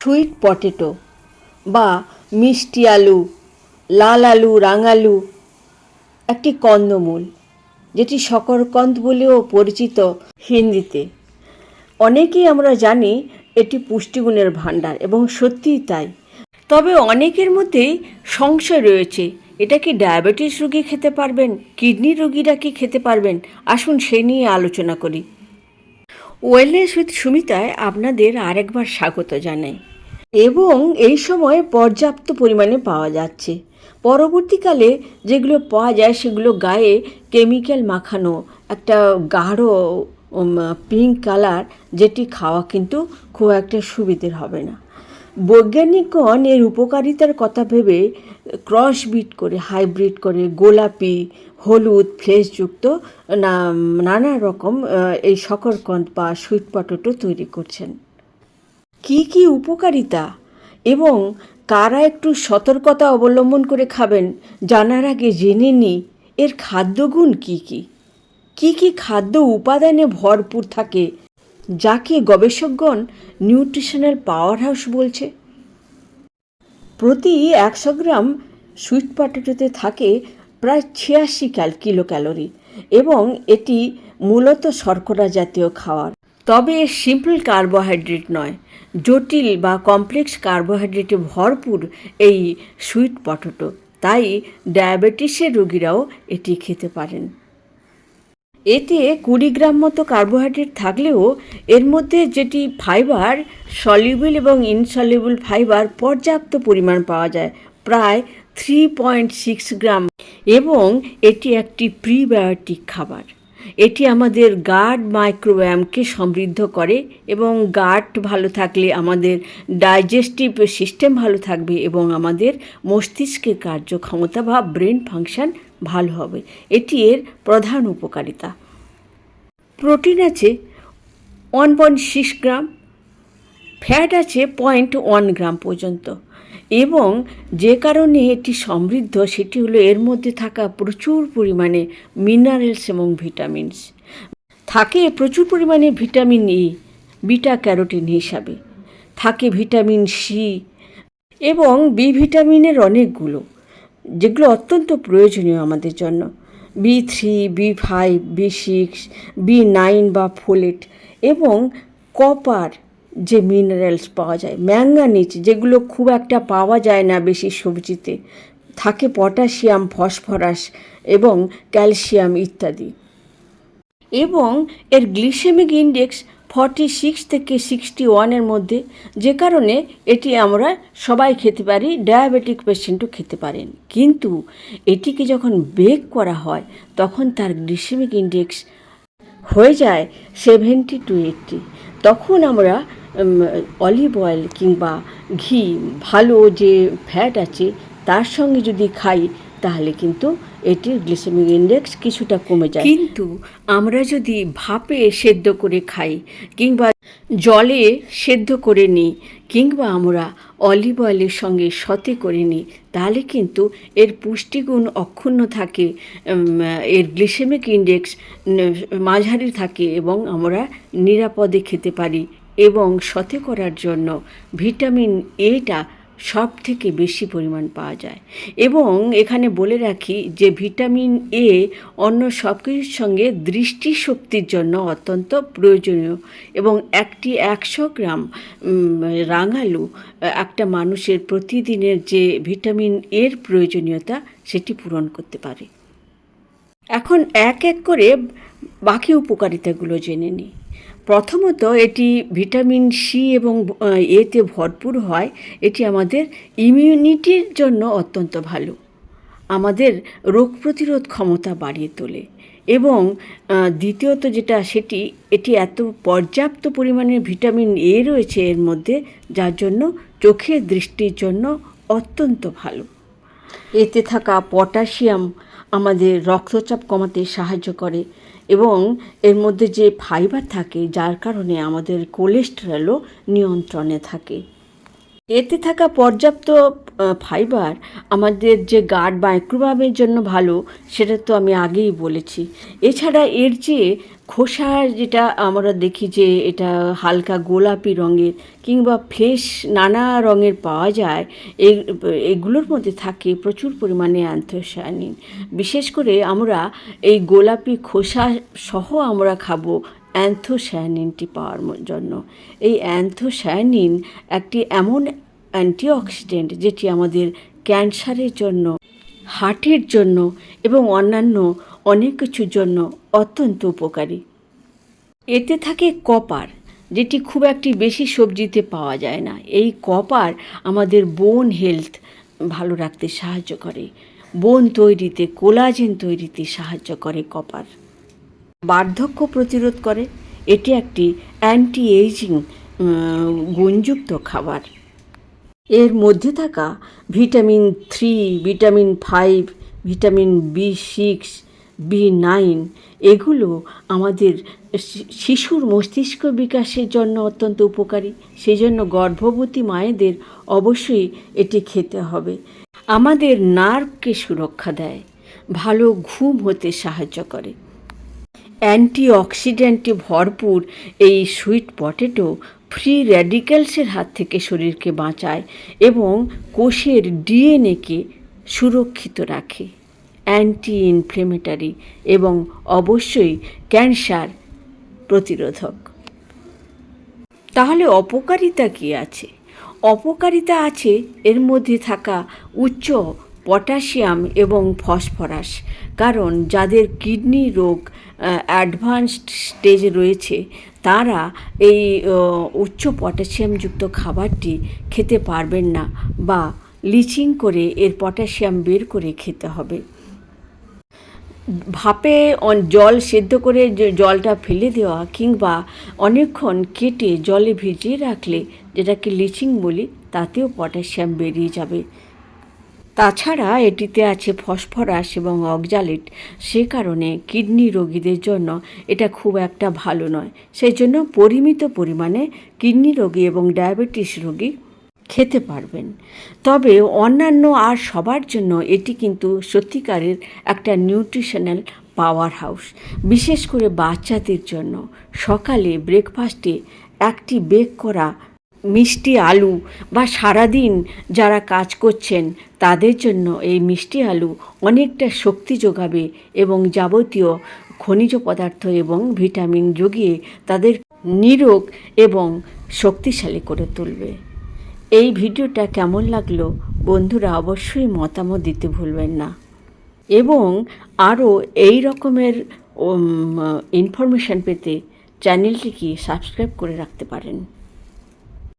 Sweet potato বা মিষ্টি আলু, লাল আলু, রাঙালু একটি কন্দমূল, যেটি शकरकंद বলেও পরিচিত হিন্দিতে। অনেকেই আমরা জানি এটি পুষ্টিগুণের ভাণ্ডার এবং সত্যিই তাই। তবে অনেকের মধ্যেই সংশয় রয়েছে, এটা কি ডায়াবেটিস রোগী খেতে পারবেন, কিডনি রোগীরা কি খেতে পারবেন? আসুন সে নিয়ে আলোচনা করি। ওয়েলনেস উইথ সুমিতায় আপনাদের আরেকবার স্বাগত জানাই। এবং এই সময় পর্যাপ্ত পরিমাণে পাওয়া যাচ্ছে। পরবর্তীকালে যেগুলো পাওয়া যায় সেগুলো গায়ে কেমিক্যাল মাখানো, একটা গাঢ় পিঙ্ক কালার, যেটি খাওয়া কিন্তু খুব একটা সুবিধের হবে না। বৈজ্ঞানিকগণ এর উপকারিতার কথা ভেবে ক্রসবিট করে, হাইব্রিড করে গোলাপি, হলুদ ফ্লেশযুক্ত নানা রকম এই शकरकंद বা সুইট পটেটো তৈরি করছেন। কি কি উপকারিতা এবং কারা একটু সতর্কতা অবলম্বন করে খাবেন জানার আগে জেনে নিই এর খাদ্যগুণ কি কি। কি কি খাদ্য উপাদানে ভরপুর থাকে, যাকে গবেষকগণ নিউট্রিশনাল পাওয়ার হাউস বলছে। প্রতি 100 গ্রাম সুইট পটেটোতে থাকে প্রায় 86 কিলো ক্যালোরি এবং এটি মূলত শর্করা জাতীয় খাবার। তবে সিম্পল কার্বোহাইড্রেট নয়, জটিল বা কমপ্লেক্স কার্বোহাইড্রেটে ভরপুর এই সুইট পটেটো, তাই ডায়াবেটিসের রোগীরাও এটি খেতে পারেন। এতে 20 গ্রাম মতো কার্বোহাইড্রেট থাকলেও এর মধ্যে যেটি ফাইবার, সলিউবল এবং ইনসলিউবল ফাইবার পর্যাপ্ত পরিমাণ পাওয়া যায়, প্রায় 3.6 গ্রাম, এবং এটি একটি প্রিবায়োটিক খাবার। এটি আমাদের গাট মাইক্রোবায়োমকে সমৃদ্ধ করে এবং গাট ভালো থাকলে আমাদের ডাইজেস্টিভ সিস্টেম ভালো থাকবে এবং আমাদের মস্তিষ্কের কার্যক্ষমতা বা ব্রেন ফাংশন ভালো হবে। এটি এর প্রধান উপকারিতা। প্রোটিন আছে 1.6 গ্রাম, ফ্যাট আছে 0.1 গ্রাম পর্যন্ত, এবং যে কারণে এটি সমৃদ্ধ সেটি হলো এর মধ্যে থাকা প্রচুর পরিমাণে মিনারেলস এবং ভিটামিনস। থাকে প্রচুর পরিমাণে ভিটামিন ই, বিটা ক্যারোটিন হিসাবে, থাকে ভিটামিন সি এবং বি ভিটামিনের অনেকগুলো, যেগুলো অত্যন্ত প্রয়োজনীয় আমাদের জন্য। B3, B5, B6, B9 বা ফোলেট, এবং কপার যে মিনারেলস পাওয়া যায়, ম্যাঙ্গানিজ যেগুলো খুব একটা পাওয়া যায় না বেশি সবজিতে, থাকে পটাশিয়াম, ফসফরাস এবং ক্যালসিয়াম ইত্যাদি। এবং এর গ্লিসেমিক ইন্ডেক্স 46 থেকে 61-এর মধ্যে, যে কারণে এটি আমরা সবাই খেতে পারি, ডায়াবেটিক পেশেন্টও খেতে পারেন। কিন্তু এটিকে যখন বেক করা হয় তখন তার গ্লিসেমিক ইন্ডেক্স হয়ে যায় 70 to 80। তখন আমরা অলিভ অয়েল কিংবা ঘি, ভালো যে ফ্যাট আছে তার সঙ্গে যদি খাই তাহলে কিন্তু এটির গ্লিসেমিক ইন্ডেক্স কিছুটা কমে যায়। কিন্তু আমরা যদি ভাপে সেদ্ধ করে খাই কিংবা জলে সেদ্ধ করে নিই কিংবা আমরা অলিভ অয়েলের সঙ্গে সতে করে নিই, তাহলে কিন্তু এর পুষ্টিগুণ অক্ষুণ্ণ থাকে, এর গ্লিসেমিক ইন্ডেক্স মাঝারি থাকে এবং আমরা নিরাপদে খেতে পারি। এবং সতে করার জন্য ভিটামিন এটা সব থেকে বেশি পরিমাণ পাওয়া যায়। এবং এখানে বলে রাখি যে ভিটামিন এ অন্য সব কিছুর সঙ্গে দৃষ্টিশক্তির জন্য অত্যন্ত প্রয়োজনীয়, এবং একটি 100 গ্রাম রাঙালু একটা মানুষের প্রতিদিনের যে ভিটামিন এর প্রয়োজনীয়তা সেটি পূরণ করতে পারে। এখন এক এক করে বাকি উপকারিতাগুলো জেনে নিই। প্রথমত, এটি ভিটামিন সি এবং এতে ভরপুর হয়। এটি আমাদের ইমিউনিটির জন্য অত্যন্ত ভালো, আমাদের রোগ প্রতিরোধ ক্ষমতা বাড়িয়ে তোলে। এবং দ্বিতীয়ত যেটা, এটি এত পর্যাপ্ত পরিমাণে ভিটামিন এ রয়েছে এর মধ্যে, যার জন্য চোখের দৃষ্টির জন্য অত্যন্ত ভালো। এতে থাকা পটাশিয়াম আমাদের রক্তচাপ কমাতে সাহায্য করে এবং এর মধ্যে যে ফাইবার থাকে যার কারণে আমাদের কোলেস্টেরলও নিয়ন্ত্রণে থাকে। এতে থাকা পর্যাপ্ত ফাইবার আমাদের যে গাট মাইক্রোবায়োমের জন্য ভালো, সেটা তো আমি আগেই বলেছি। এছাড়া এর যে খোসা, যেটা আমরা দেখি যে এটা হালকা গোলাপি রঙের কিংবা ফ্রেশ নানা রঙের পাওয়া যায়, এগুলোর মধ্যে থাকে প্রচুর পরিমাণে অ্যান্থোসায়ানিন। বিশেষ করে আমরা এই গোলাপি খোসা সহ আমরা খাবো অ্যান্থোসায়ানিনটি পাওয়ার জন্য। এই অ্যান্থোসায়ানিন একটি এমন অ্যান্টিঅক্সিডেন্ট যেটি আমাদের ক্যান্সারের জন্য, হার্টের জন্য এবং অন্যান্য অনেক কিছুর জন্য অত্যন্ত উপকারী। এতে থাকে কপার, যেটি খুব একটি বেশি সবজিতে পাওয়া যায় না। এই কপার আমাদের বোন হেলথ ভালো রাখতে সাহায্য করে, বোন তৈরিতে, কোলাজেন তৈরিতে সাহায্য করে কপার। বার্ধক্য প্রতিরোধ করে। এটি একটি অ্যান্টি এইজিং গুণযুক্ত খাবার। এর মধ্যে থাকা vitamin 3, vitamin 5, vitamin B6, B9 এগুলো আমাদের শিশুর মস্তিষ্ক বিকাশের জন্য অত্যন্ত উপকারী। সেই জন্য গর্ভবতী মায়েদের অবশ্যই এটি খেতে হবে। আমাদের নার্ভকে সুরক্ষা দেয়, ভালো ঘুম হতে সাহায্য করে। অ্যান্টিঅক্সিডেন্টে ভরপুর এই সুইট পটেটো ফ্রি র্যাডিক্যালসের হাত থেকে শরীরকে বাঁচায় এবং কোষের ডিএনএকে সুরক্ষিত রাখে, অ্যান্টি ইনফ্লেমেটরি এবং অবশ্যই ক্যান্সার প্রতিরোধক। তাহলে অপকারিতা কী আছে? অপকারিতা আছে এর মধ্যে থাকা উচ্চ পটাশিয়াম এবং ফসফরাস। কারণ যাদের কিডনি রোগ অ্যাডভান্সড স্টেজে রয়েছে, তারা এই উচ্চ পটাশিয়ামযুক্ত খাবারটি খেতে পারবেন না, বা লিচিং করে এর পটাশিয়াম বের করে খেতে হবে। ভাপে জল সেদ্ধ করে জলটা ফেলে দেওয়া কিংবা অনেকক্ষণ কেটে জলে ভিজিয়ে রাখলে, যেটাকে লিচিং বলি, তাতেও পটাশিয়াম বেরিয়ে যাবে। তাছাড়া এটিতে আছে ফসফরাস এবং অক্সালেট, সে কারণে কিডনি রোগীদের জন্য এটা খুব একটা ভালো নয়। সেই জন্য পরিমিত পরিমাণে কিডনি রোগী এবং ডায়াবেটিস রোগী খেতে পারবেন। তবে অন্যান্য আর সবার জন্য এটি কিন্তু সত্যিকারের একটা নিউট্রিশনাল পাওয়ার হাউস। বিশেষ করে বাচ্চাদের জন্য সকালে ব্রেকফাস্টে একটি বেক করা মিষ্টি আলু, বা সারাদিন যারা কাজ করছেন তাদের জন্য এই মিষ্টি আলু অনেকটা শক্তি যোগাবে এবং যাবতীয় খনিজ পদার্থ এবং ভিটামিন যোগিয়ে তাদের নিরোগ এবং শক্তিশালী করে তুলবে। এই ভিডিওটা কেমন লাগলো বন্ধুরা অবশ্যই মতামত দিতে ভুলবেন না, এবং আরও এই রকমের ইনফরমেশান পেতে চ্যানেলটিকে সাবস্ক্রাইব করে রাখতে পারেন।